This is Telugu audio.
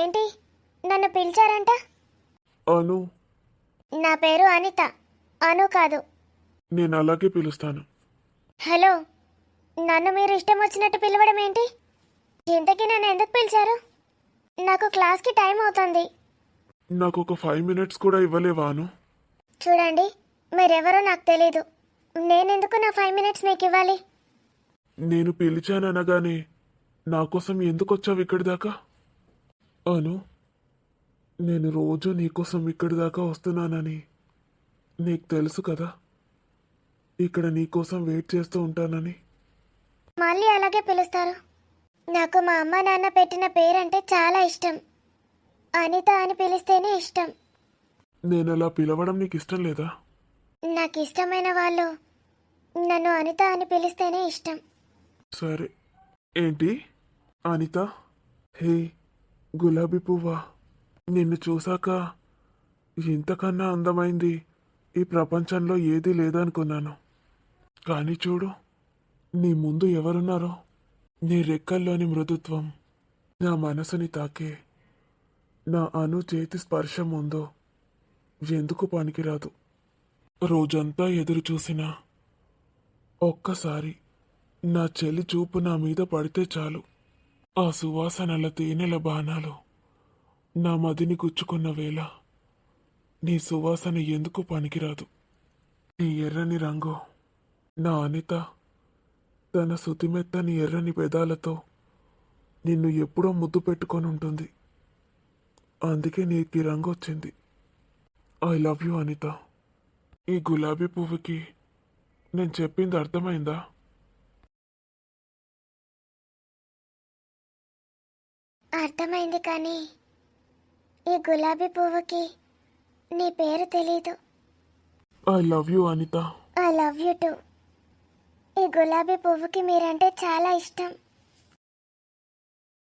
ఏంటి, నన్ను పిలిచారంట? అను. నా పేరు అనిత, అను కాదు. నేను అలాగే పిలుస్తాను. హలో, నన్ను మీరు ఇష్టం వచ్చినట్టు పిలవడం ఏంటి? ఇంతకీ నన్ను ఎందుకు పిలిచారు? నాకు క్లాస్కి టైం అవుతుంది. నాకు ఒక 5 minutes కూడా ఇవ్వలేవా అను? చూడండి, మీరెవరో నాకు తెలీదు. నేనెందుకు నా 5 minutes మీకు ఇవ్వాలి? నేను పిలిచాననగానే నా కోసం ఎందుకు వచ్చావు ఇక్కడి దాకా? అను, నేను రోజు నీకోసం ఇక్కడి దాకా వస్తున్నానని నీకు తెలుసు కదా. ఇక్కడ నీకోసం వెయిట్ చేస్తూ ఉంటానని. మళ్ళీ అలాగే పిలుస్తారు. నాకు మా అమ్మ నాన్న పెట్టిన పేరంటే చాలా ఇష్టం. అనిత అని పిలిస్తేనే ఇష్టం. నేను అలా పిలవడం నీకు ఇష్టం లేదా? నాకు ఇష్టమైన వాళ్ళు నన్ను అనిత అని పిలిస్తేనే ఇష్టం. సరే. ఏంటి అనిత? హే, గులాబీ పువ్వా, నిన్ను చూశాక ఇంతకన్నా అందమైంది ఈ ప్రపంచంలో ఏదీ లేదనుకున్నాను. కానీ చూడు, నీ ముందు ఎవరున్నారో. నీ రెక్కల్లోని మృదుత్వం నా మనసుని తాకే నా అను చేతి స్పర్శ ముందు ఎందుకు పనికిరాదు. రోజంతా ఎదురు చూసినా ఒక్కసారి నా చెల్లి చూపు నా మీద పడితే చాలు. ఆ సువాసనల తేనెల బాణాలు నా మదిని గుచ్చుకున్న వేళ నీ సువాసన ఎందుకు పనికిరాదు. నీ ఎర్రని రంగు నా అనిత తన సుతిమెత్తని ఎర్రని పెదాలతో నిన్ను ఎప్పుడో ముద్దు పెట్టుకొని ఉంటుంది. అందుకే నీకు ఈ రంగు వచ్చింది. I love you Anitha. ఈ గులాబీ పువ్వుకి నేను చెప్పింది అర్థమైందా? అర్థమైంది, కానీ ఈ గులాబీ పువ్వుకి నీ పేరు తెలీదు. I love you Anitha. I love you too. ఈ గులాబీ పువ్వుకి మీరంటే చాలా ఇష్టం.